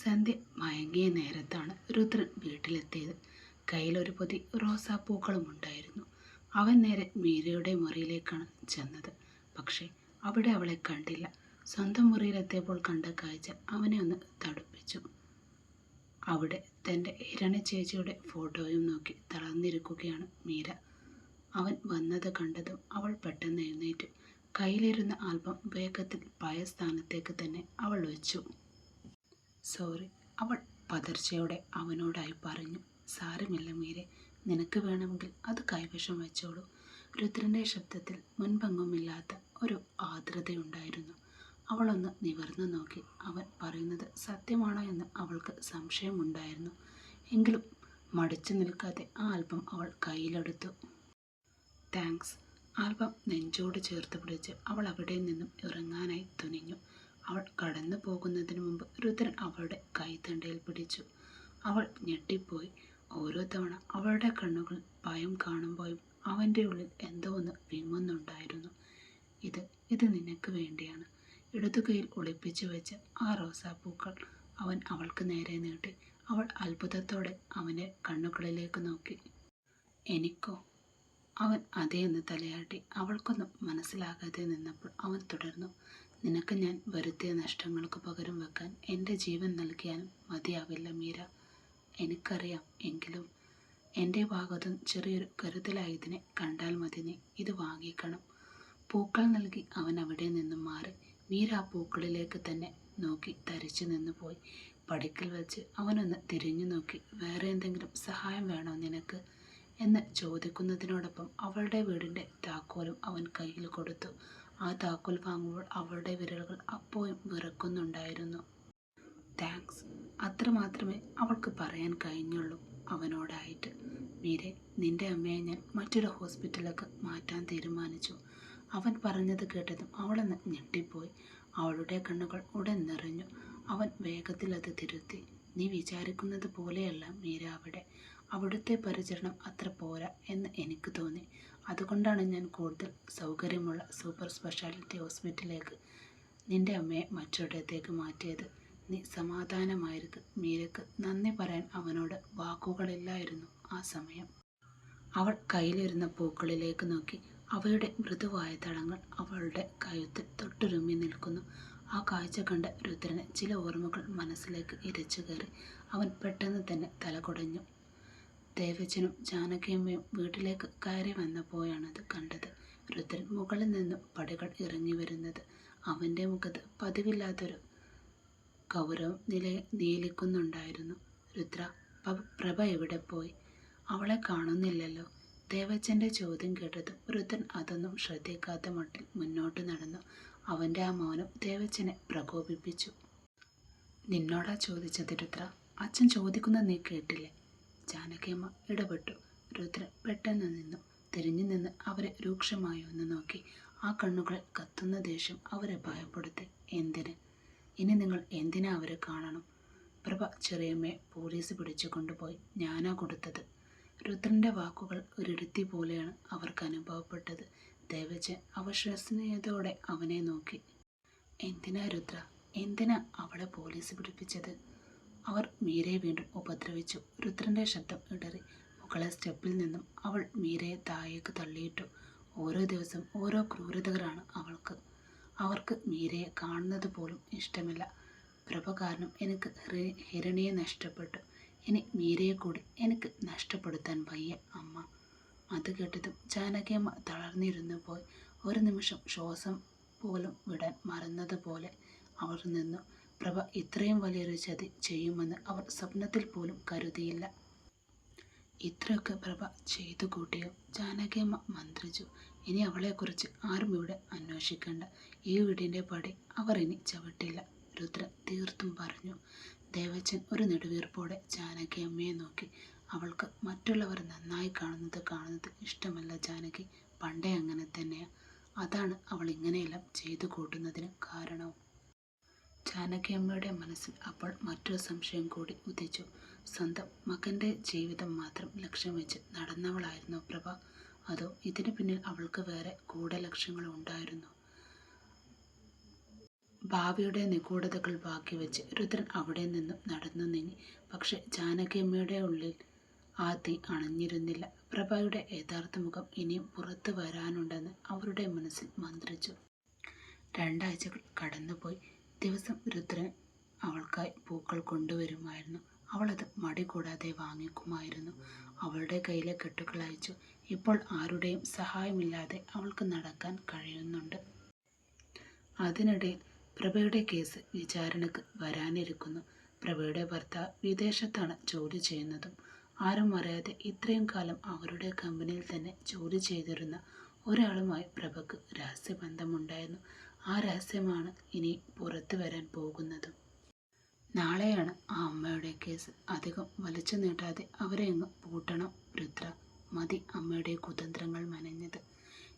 സന്ധ്യ മയങ്ങിയ നേരത്താണ് രുദ്രൻ വീട്ടിലെത്തിയത്. കയ്യിലൊരു പൊതി റോസാപ്പൂക്കളും ഉണ്ടായിരുന്നു. അവൻ നേരെ മീരയുടെ മുറിയിലേക്കാണ് ചെന്നത്. പക്ഷേ അവിടെ അവളെ കണ്ടില്ല. സ്വന്തം മുറിയിലെത്തിയപ്പോൾ കണ്ട കാഴ്ച അവനെ ഒന്ന് തടുപ്പിച്ചു. അവിടെ തൻ്റെ ഇരണ ചേച്ചിയുടെ ഫോട്ടോയും നോക്കി തളർന്നിരിക്കുകയാണ് മീര. അവൻ വന്നത് കണ്ടതും അവൾ പെട്ടെന്ന് എഴുന്നേറ്റു. കയ്യിലിരുന്ന ആൽബം വേഗത്തിൽ പഴയ സ്ഥാനത്തേക്ക് തന്നെ അവൾ വെച്ചു. സോറി, അവൾ പതർച്ചയോടെ അവനോടായി പറഞ്ഞു. സാരമില്ല മീരെ, നിനക്ക് വേണമെങ്കിൽ അത് കൈവശം വെച്ചോളൂ. രുദ്രൻ്റെ ശബ്ദത്തിൽ മുൻപെങ്ങുമില്ലാത്ത ഒരു ആർദ്രതയുണ്ടായിരുന്നു. അവളൊന്ന് നിവർന്നു നോക്കി. അവൻ പറയുന്നത് സത്യമാണോ എന്ന് അവൾക്ക് സംശയമുണ്ടായിരുന്നു. എങ്കിലും മടിച്ചു നിൽക്കാതെ ആ ആൽബം അവൾ കയ്യിലെടുത്തു. താങ്ക്സ്. ആൽബം നെഞ്ചോട് ചേർത്ത് പിടിച്ച് അവൾ അവിടെ നിന്നും ഇറങ്ങാനായി തുനിഞ്ഞു. അവൾ കടന്നു പോകുന്നതിന് മുമ്പ് രുദ്രൻ അവളുടെ കൈത്തണ്ടയിൽ പിടിച്ചു. അവൾ ഞെട്ടിപ്പോയി. ഓരോ തവണ അവളുടെ കണ്ണുകൾ ഭയം കാണുമ്പോഴും അവൻ്റെ ഉള്ളിൽ എന്തോ ഒന്ന് വിങ്ങുന്നുണ്ടായിരുന്നു. ഇത് നിനക്ക് വേണ്ടിയാണ്. ഇടതുകൈയിൽ ഒളിപ്പിച്ചു വെച്ച ആ റോസാപ്പൂക്കൾ അവൻ അവൾക്ക് നേരെ നീട്ടി. അവൾ അത്ഭുതത്തോടെ അവൻ്റെ കണ്ണുകളിലേക്ക് നോക്കി. എനിക്കോ? അവൻ അതേന്ന് തലയാട്ടി. അവൾക്കൊന്നും മനസ്സിലാകാതെ നിന്നപ്പോൾ അവൻ തുടർന്നു. നിനക്ക് ഞാൻ വരുത്തിയ നഷ്ടങ്ങൾക്ക് പകരം വെക്കാൻ എൻ്റെ ജീവൻ നൽകിയാലും മതിയാവില്ല മീര. എനിക്കറിയാം. എങ്കിലും എൻ്റെ ഭാഗത്തും ചെറിയൊരു കരുതലായതിനെ കണ്ടാൽ മതി. നീ ഇത് വാങ്ങിക്കണം. പൂക്കൾ നൽകി അവൻ അവിടെ നിന്നും മാറി. മീര ആ പൂക്കളിലേക്ക് തന്നെ നോക്കി തരിച്ചു നിന്നുപോയി. പടിക്കൽ വെച്ച് അവനൊന്ന് തിരിഞ്ഞു നോക്കി. വേറെ എന്തെങ്കിലും സഹായം വേണോ നിനക്ക് എന്ന് ചോദിക്കുന്നതിനോടൊപ്പം അവളുടെ വീടിൻ്റെ താക്കോലും അവൻ കയ്യിൽ കൊടുത്തു. ആ താക്കോൽ വാങ്ങുമ്പോൾ അവളുടെ വിരലുകൾ അപ്പോഴും വിറക്കുന്നുണ്ടായിരുന്നു. താങ്ക്സ്, അത്രമാത്രമേ അവൾക്ക് പറയാൻ കഴിഞ്ഞുള്ളൂ അവനോടായിട്ട്. മീരെ, നിന്റെ അമ്മയെ ഞാൻ മറ്റൊരു ഹോസ്പിറ്റലിലേക്ക് മാറ്റാൻ തീരുമാനിച്ചു. അവൻ പറഞ്ഞത് കേട്ടതും അവളൊന്ന് ഞെട്ടിപ്പോയി. അവളുടെ കണ്ണുകൾ ഉടൻ നിറഞ്ഞു. അവൻ വേഗത്തിൽ അത് തിരുത്തി. നീ വിചാരിക്കുന്നത് പോലെയല്ല മീര അവിടെ. അവിടുത്തെ പരിചരണം അത്ര പോരാ എന്ന് എനിക്ക് തോന്നി. അതുകൊണ്ടാണ് ഞാൻ കൂടുതൽ സൗകര്യമുള്ള സൂപ്പർ സ്പെഷ്യാലിറ്റി ഹോസ്പിറ്റലിലേക്ക് നിന്റെ അമ്മയെ മറ്റൊരിടത്തേക്ക് മാറ്റിയത്. നീ സമാധാനമായിരിക്കും. മീരക്ക് നന്ദി പറയാൻ അവനോട് വാക്കുകളില്ലായിരുന്നു ആ സമയം. അവൾ കയ്യിലിരുന്ന പൂക്കളിലേക്ക് നോക്കി. അവയുടെ മൃദുവായ തളങ്ങൾ അവളുടെ കഴുത്തിൽ തൊട്ടുരുമ്മി നിൽക്കുന്നു. ആ കാഴ്ച കണ്ട രുദ്രന് ചില ഓർമ്മകൾ മനസ്സിലേക്ക് ഇരച്ചു കയറി. അവൻ പെട്ടെന്ന് തന്നെ തലകുടഞ്ഞു. ദേവച്ചനും ജാനകിയമ്മയും വീട്ടിലേക്ക് കയറി വന്നപ്പോഴാണത് കണ്ടത്. രുദ്രൻ മുകളിൽ നിന്നും പടികൾ ഇറങ്ങി വരുന്നത്. അവൻ്റെ മുഖത്ത് പതിവില്ലാത്തൊരു ഗൗരവം നീലിക്കുന്നുണ്ടായിരുന്നു. രുദ്ര, പ്രഭ എവിടെ പോയി? അവളെ കാണുന്നില്ലല്ലോ. ദേവച്ചൻ്റെ ചോദ്യം കേട്ടതും രുദ്രൻ അതൊന്നും ശ്രദ്ധിക്കാത്ത മട്ടിൽ മുന്നോട്ട് നടന്നു. അവൻ്റെ ആ മൗനം ദേവച്ചനെ പ്രകോപിപ്പിച്ചു. നിന്നോടാ ചോദിച്ചത് രുദ്ര. അച്ഛൻ ചോദിക്കുന്നത് നീ കേട്ടില്ലേ? ജാനകിയമ്മ ഇടപെട്ടു. രുദ്രൻ പെട്ടെന്ന് നിന്നു. തിരിഞ്ഞു നിന്ന് അവരെ രൂക്ഷമായി ഒന്ന് നോക്കി. ആ കണ്ണുകളിൽ കത്തുന്ന ദേഷ്യം അവരെ ഭയപ്പെടുത്തി. എന്തിന്? ഇനി നിങ്ങൾ എന്തിനാ അവരെ കാണണം? പ്രഭ ചെറിയമ്മയെ പോലീസ് പിടിച്ചു കൊണ്ടുപോയി. ഞാനാ കൊടുത്തത്. രുദ്രൻ്റെ വാക്കുകൾ ഒരിടത്തി പോലെയാണ് അവർക്ക് അനുഭവപ്പെട്ടത്. ദേവച്ചൻ അവിശ്വസനീയതയോടെ അവനെ നോക്കി. എന്തിനാ രുദ്ര? എന്തിനാ അവളെ പോലീസ് പിടിപ്പിച്ചത്? അവർ മീരയെ വീണ്ടും ഉപദ്രവിച്ചു. രുദ്രൻ്റെ ശബ്ദം ഇടറി. മുകളെ സ്റ്റെപ്പിൽ നിന്നും അവൾ മീരയെ താഴേക്ക് തള്ളിയിട്ടു. ഓരോ ദിവസം ഓരോ ക്രൂരതകളാണ് അവർക്ക് മീരയെ കാണുന്നത് പോലും ഇഷ്ടമില്ല. പ്രഭ കാരണം എനിക്ക് ഹിരണിയെ നഷ്ടപ്പെട്ടു. ഇനി മീരയെ കൂടി എനിക്ക് നഷ്ടപ്പെടുത്താൻ വയ്യ അമ്മ. അത് കേട്ടതും ജാനകിയമ്മ തളർന്നിരുന്നു പോയി. ഒരു നിമിഷം ശ്വാസം പോലും വിടാൻ മറന്നതുപോലെ അവർ നിന്നു. പ്രഭ ഇത്രയും വലിയൊരു ചതി ചെയ്യുമെന്ന് അവർ സ്വപ്നത്തിൽ പോലും കരുതിയില്ല. ഇത്രയൊക്കെ പ്രഭ ചെയ്തു കൂട്ടിയോ? ജാനകിയമ്മ മന്ത്രിച്ചു. ഇനി അവളെക്കുറിച്ച് ആരും ഇവിടെ അന്വേഷിക്കേണ്ട. ഈ വീടിൻ്റെ പടി അവർ ഇനി ചവിട്ടില്ല. രുദ്ര തീർത്തും പറഞ്ഞു. ദേവച്ചൻ ഒരു നെടുവീർപ്പോടെ ജാനകിയമ്മയെ നോക്കി. അവൾക്ക് മറ്റുള്ളവർ നന്നായി കാണുന്നത് ഇഷ്ടമല്ല ജാനകി. പണ്ടേ അങ്ങനെ തന്നെയാ. അതാണ് അവൾ ഇങ്ങനെയെല്ലാം ചെയ്തു കൂട്ടുന്നതിന് കാരണവും. ജാനകിയമ്മയുടെ മനസ്സിൽ അപ്പോൾ മറ്റൊരു സംശയം കൂടി ഉദിച്ചു. സ്വന്തം മകൻ്റെ ജീവിതം മാത്രം ലക്ഷ്യം വെച്ച് നടന്നവളായിരുന്നു പ്രഭ? അതോ ഇതിനു പിന്നിൽ അവൾക്ക് വേറെ ഗൂഢലക്ഷ്യങ്ങൾ ഉണ്ടായിരുന്നു? ഭാവിയുടെ നിഗൂഢതകൾ ബാക്കി വെച്ച് രുദ്രൻ അവിടെ നിന്നും നടന്നു നീങ്ങി. പക്ഷെ ജാനകിയമ്മയുടെ ഉള്ളിൽ ആ തീ അണഞ്ഞിരുന്നില്ല. പ്രഭയുടെ യഥാർത്ഥ മുഖം ഇനിയും പുറത്തു വരാനുണ്ടെന്ന് അവരുടെ മനസ്സിൽ മന്ത്രിച്ചു. 2 ആഴ്ചകൾ കടന്നുപോയി. ദിവസം രുദ്രൻ അവൾക്കായി പൂക്കൾ കൊണ്ടുവരുമായിരുന്നു. അവളത് മടി കൂടാതെ വാങ്ങിക്കുമായിരുന്നു. അവളുടെ കയ്യിലെ കെട്ടുകൾ അയച്ചു. ഇപ്പോൾ ആരുടെയും സഹായമില്ലാതെ അവൾക്ക് നടക്കാൻ കഴിയുന്നുണ്ട്. അതിനിടയിൽ പ്രഭയുടെ കേസ് വിചാരണക്ക് വരാനിരിക്കുന്നു. പ്രഭയുടെ ഭർത്താവ് വിദേശത്താണ് ജോലി ചെയ്യുന്നതും. ആരും അറിയാതെ ഇത്രയും കാലം അവരുടെ കമ്പനിയിൽ തന്നെ ജോലി ചെയ്തിരുന്ന ഒരാളുമായി പ്രഭയ്ക്ക് രഹസ്യബന്ധമുണ്ടായിരുന്നു. ആ രഹസ്യമാണ് ഇനി പുറത്തു വരാൻ പോകുന്നതും. നാളെയാണ് ആ അമ്മയുടെ കേസ്. അധികം വലിച്ചു നീട്ടാതെ അവരെ അങ്ങ് പൂട്ടണം രുദ്ര. മതി അമ്മയുടെ കുതന്ത്രങ്ങൾ മെനഞ്ഞത്,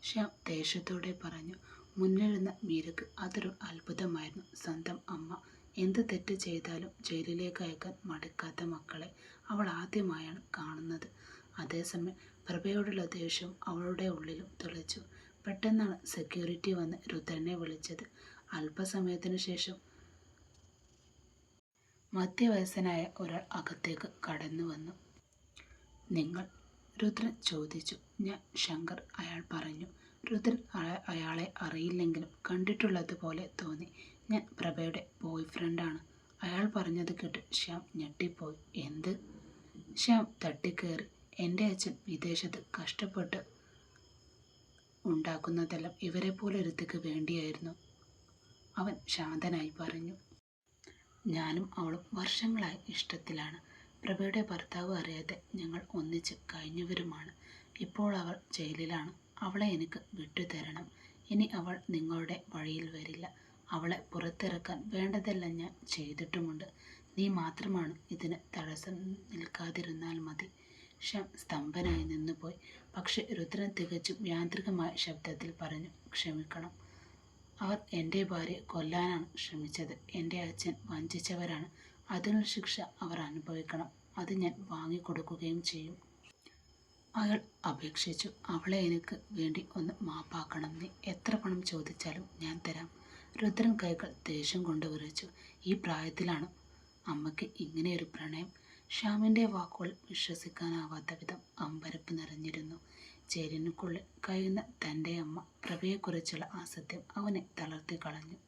ശ്യാം ദേഷ്യത്തോടെ പറഞ്ഞു. മുന്നിലിരുന്ന മീരയ്ക്ക് അതൊരു അത്ഭുതമായിരുന്നു. സ്വന്തം അമ്മ എന്ത് തെറ്റ് ചെയ്താലും ജയിലിലേക്ക് അയക്കാൻ മടിക്കാത്ത മക്കളെ അവൾ ആദ്യമായാണ് കാണുന്നത്. അതേസമയം പ്രഭയോടുള്ള ദേഷ്യവും അവളുടെ ഉള്ളിലും തെളിച്ചു. പെട്ടെന്നാണ് സെക്യൂരിറ്റി വന്ന് രുദ്രനെ വിളിച്ചത്. അല്പസമയത്തിനു ശേഷം മധ്യവയസ്സനായ ഒരാൾ അകത്തേക്ക് കടന്നു വന്നു. നിങ്ങൾ? രുദ്രൻ ചോദിച്ചു. ഞാൻ ശങ്കർ, അയാൾ പറഞ്ഞു. രുദ്രൻ അയാളെ അറിയില്ലെങ്കിലും കണ്ടിട്ടുള്ളതുപോലെ തോന്നി. ഞാൻ പ്രഭയുടെ ബോയ് ഫ്രണ്ടാണ്. അയാൾ പറഞ്ഞത് കേട്ട് ശ്യാം ഞെട്ടിപ്പോയി. എന്ത്? ശ്യാം തട്ടിക്കേറി. എൻ്റെ അച്ഛൻ വിദേശത്ത് കഷ്ടപ്പെട്ട് ഉണ്ടാക്കുന്നതെല്ലാം ഇവരെ പോലെ ഒരുത്തിക്ക് വേണ്ടിയായിരുന്നു, അവൻ ശാന്തനായി പറഞ്ഞു. ഞാനും അവളും വർഷങ്ങളായി ഇഷ്ടത്തിലാണ്. പ്രഭയുടെ ഭർത്താവ് അറിയാതെ ഞങ്ങൾ ഒന്നിച്ച് കഴിഞ്ഞവരുമാണ്. ഇപ്പോൾ അവൾ ജയിലിലാണ്. അവളെ എനിക്ക് വിട്ടുതരണം. ഇനി അവൾ നിങ്ങളുടെ വഴിയിൽ വരില്ല. അവളെ പുറത്തിറക്കാൻ വേണ്ടതെല്ലാം ഞാൻ ചെയ്തിട്ടുമുണ്ട്. നീ മാത്രമാണ് ഇതിന് തടസ്സം നിൽക്കാതിരുന്നാൽ മതി. ശ്യാം സ്തംഭനായി നിന്നുപോയി. പക്ഷെ രുദ്രൻ തികച്ചും യാന്ത്രികമായ ശബ്ദത്തിൽ പറഞ്ഞു. ക്ഷമിക്കണം. അവർ എൻ്റെ ഭാര്യയെ കൊല്ലാനാണ് ശ്രമിച്ചത്. എൻ്റെ അച്ഛൻ വഞ്ചിച്ചവരാണ്. അതിനുള്ള ശിക്ഷ അവർ അനുഭവിക്കണം. അത് ഞാൻ വാങ്ങിക്കൊടുക്കുകയും ചെയ്യും. അയാൾ അപേക്ഷിച്ചു. അവളെ എനിക്ക് വേണ്ടി ഒന്ന് മാപ്പാക്കണം. നീ എത്ര പണം ചോദിച്ചാലും ഞാൻ തരാം. രുദ്രൻ കൈകൾ ദേഷ്യം കൊണ്ട് വിറച്ചു. ഈ പ്രായത്തിലാണ് അമ്മയ്ക്ക് ഇങ്ങനെയൊരു പ്രണയം? ശ്യാമിൻ്റെ വാക്കുകൾ വിശ്വസിക്കാനാവാത്ത വിധം അമ്പരപ്പ് നിറഞ്ഞിരുന്നു. ജയിലിനുള്ളിൽ കഴിയുന്ന തൻ്റെ അമ്മ പ്രഭയെക്കുറിച്ചുള്ള ആ സത്യം അവനെ തളർത്തി കളഞ്ഞു.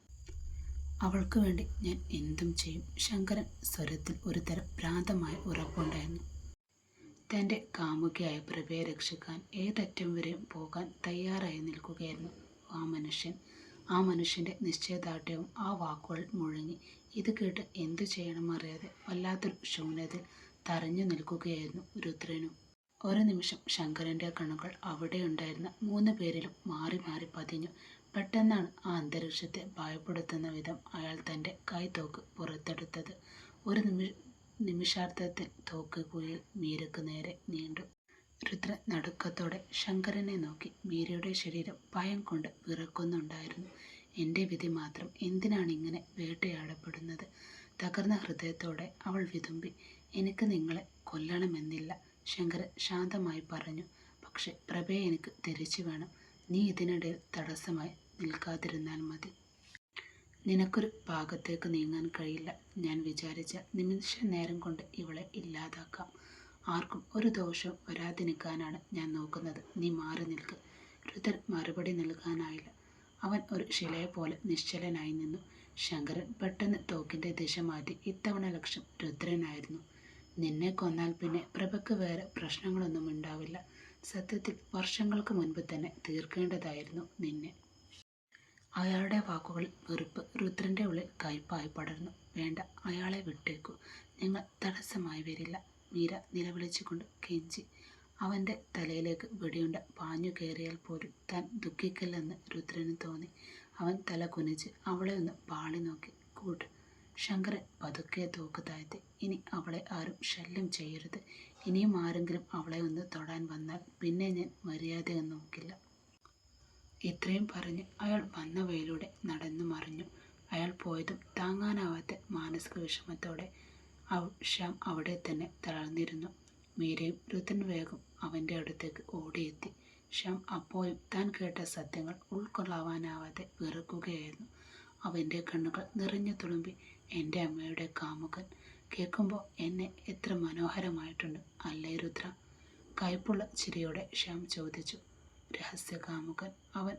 അവൾക്ക് വേണ്ടി ഞാൻ എന്തും ചെയ്യും. ശങ്കരൻ സ്വരത്തിൽ ഒരു തരം ഭ്രാന്തമായ ഉറപ്പുണ്ടായിരുന്നു. തൻ്റെ കാമുകിയായ പ്രഭയെ രക്ഷിക്കാൻ ഏതറ്റം വരെയും പോകാൻ തയ്യാറായി നിൽക്കുകയായിരുന്നു ആ മനുഷ്യൻ. ആ മനുഷ്യൻ്റെ നിശ്ചയദാർഢ്യവും ആ വാക്കുകൾ മുഴങ്ങി. ഇത് കേട്ട് എന്തു ചെയ്യണമെന്നറിയാതെ വല്ലാത്തൊരു ശൂന്യതയിൽ തറഞ്ഞു നിൽക്കുകയായിരുന്നു രുദ്രനും. ഒരു നിമിഷം ശങ്കരൻ്റെ കണ്ണുകൾ അവിടെയുണ്ടായിരുന്ന 3 പേരിലും മാറി മാറി പതിഞ്ഞു. പെട്ടെന്നാണ് ആ അന്തരീക്ഷത്തെ ഭയപ്പെടുത്തുന്ന വിധം അയാൾ തൻ്റെ കൈത്തോക്ക് പുറത്തെടുത്തത്. ഒരു നിമിഷാർത്ഥത്തിൽ തോക്ക് കുഴിയിൽ മീരയ്ക്ക് നേരെ നീണ്ടു. രുദ്രൻ നടുക്കത്തോടെ ശങ്കരനെ നോക്കി. മീരയുടെ ശരീരം ഭയം കൊണ്ട് വിറക്കുന്നുണ്ടായിരുന്നു. എൻ്റെ വിധി മാത്രം എന്തിനാണ് ഇങ്ങനെ വേട്ടയാടപ്പെടുന്നത്? തകർന്ന ഹൃദയത്തോടെ അവൾ വിതുമ്പി. എനിക്ക് നിങ്ങളെ കൊല്ലണമെന്നില്ല, ശങ്കരൻ ശാന്തമായി പറഞ്ഞു. പക്ഷെ പ്രഭയെ എനിക്ക് തിരിച്ചു വേണം. നീ ഇതിനിടയിൽ തടസ്സമായി നിൽക്കാതിരുന്നാൽ മതി. നിനക്കൊരു ഭാഗത്തേക്ക് നീങ്ങാൻ കഴിയില്ല. ഞാൻ വിചാരിച്ച നിമിഷ നേരം കൊണ്ട് ഇവളെ ഇല്ലാതാക്കാം. ആർക്കും ഒരു ദോഷവും വരാതിരിക്കാനാണ് ഞാൻ നോക്കുന്നത്. നീ മാറി നിൽക്ക്. രുദ്രൻ മറുപടി നൽകാനായില്ല. അവൻ ഒരു ശിലയെപ്പോലെ നിശ്ചലനായി നിന്നു. ശങ്കരൻ പെട്ടെന്ന് തോക്കിൻ്റെ ദിശ മാറ്റി. ഇത്തവണ ലക്ഷ്യം രുദ്രനായിരുന്നു. നിന്നെ കൊന്നാൽ പിന്നെ പ്രഭയ്ക്ക് വേറെ പ്രശ്നങ്ങളൊന്നും ഉണ്ടാവില്ല. സത്യത്തിൽ വർഷങ്ങൾക്ക് മുൻപ് തന്നെ തീർക്കേണ്ടതായിരുന്നു നിന്നെ. അയാളുടെ വാക്കുകളിൽ വെറുപ്പ് രുദ്രൻ്റെ ഉള്ളിൽ കയ്പായി പടർന്നു. വേണ്ട, അയാളെ വിട്ടേക്കൂ. ഞങ്ങൾ തടസ്സമായി വരില്ല. മീര നിലവിളിച്ചുകൊണ്ട് കെഞ്ചി. അവൻ്റെ തലയിലേക്ക് വെടിയുണ്ട പാഞ്ഞു കയറിയാൽ പോലും താൻ ദുഃഖിക്കില്ലെന്ന് രുദ്രന് തോന്നി. അവൻ തല കുനിച്ച് അവളെ ഒന്ന് പാളി നോക്കി. കൂട്ട്. ശങ്കരൻ പതുക്കെ തോക്ക് താഴ്ത്തി. ഇനി അവളെ ആരും ശല്യം ചെയ്യരുത്. ഇനിയും ആരെങ്കിലും അവളെ ഒന്ന് തൊടാൻ വന്നാൽ പിന്നെ ഞാൻ മര്യാദയൊന്നും നോക്കില്ല. ഇത്രയും പറഞ്ഞ് അയാൾ വന്ന വഴിയിലൂടെ നടന്നു മറിഞ്ഞു. അയാൾ പോയതും താങ്ങാനാവാത്ത മാനസിക വിഷമത്തോടെ ശ്യാം അവിടെ തന്നെ തളർന്നിരുന്നു. മീരയും രുദ്രൻ വേഗം അവൻ്റെ അടുത്തേക്ക് ഓടിയെത്തി. ശ്യാം അപ്പോഴും താൻ കേട്ട സത്യങ്ങൾ ഉൾക്കൊള്ളാവാനാവാതെ വിറക്കുകയായിരുന്നു. അവൻ്റെ കണ്ണുകൾ നിറഞ്ഞു തുളുമ്പി. എൻ്റെ അമ്മയുടെ കാമുകൻ കേൾക്കുമ്പോൾ എന്നെ എത്ര മനോഹരമായിട്ടുണ്ട് അല്ലേ രുദ്ര? കയ്പുള്ള ചിരിയോടെ ശ്യാം ചോദിച്ചു. രഹസ്യ കാമുകൻ? അവൻ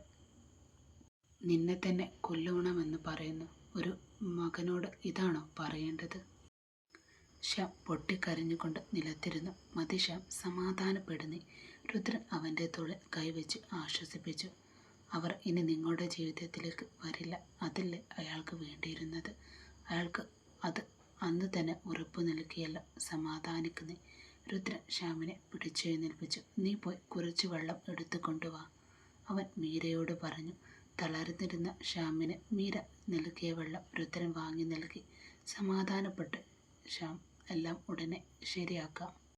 നിന്നെ തന്നെ കൊല്ലണമെന്ന് പറയുന്നു. ഒരു മകനോട് ഇതാണോ പറയേണ്ടത്? ശ്യാം പൊട്ടിക്കരഞ്ഞുകൊണ്ട് നിലത്തിരുന്നു. മതി ശ്യാം, സമാധാനപ്പെടുന്നി. രുദ്രൻ അവൻ്റെ തോളിൽ കൈവച്ച് ആശ്വസിപ്പിച്ചു. അവർ ഇനി നിങ്ങളുടെ ജീവിതത്തിലേക്ക് വരില്ല. അതല്ലേ അയാൾക്ക് വേണ്ടിയിരുന്നത്? അയാൾക്ക് അത് അന്ന് തന്നെ ഉറപ്പു നൽകിയല്ലോ. സമാധാനിക്കുന്നേ. രുദ്രൻ ശ്യാമിനെ പിടിച്ചെഴുന്നേൽപ്പിച്ചു. നീ പോയി കുറച്ച് വെള്ളം എടുത്തു കൊണ്ടുവാ, അവൻ മീരയോട് പറഞ്ഞു. തളർന്നിരുന്ന ശ്യാമിന് മീര നൽകിയ വെള്ളം രുദ്രൻ വാങ്ങി നൽകി. സമാധാനപ്പെട്ട് ശ്യാം, എല്ലാം ഉടനെ ശരിയാക്കാം.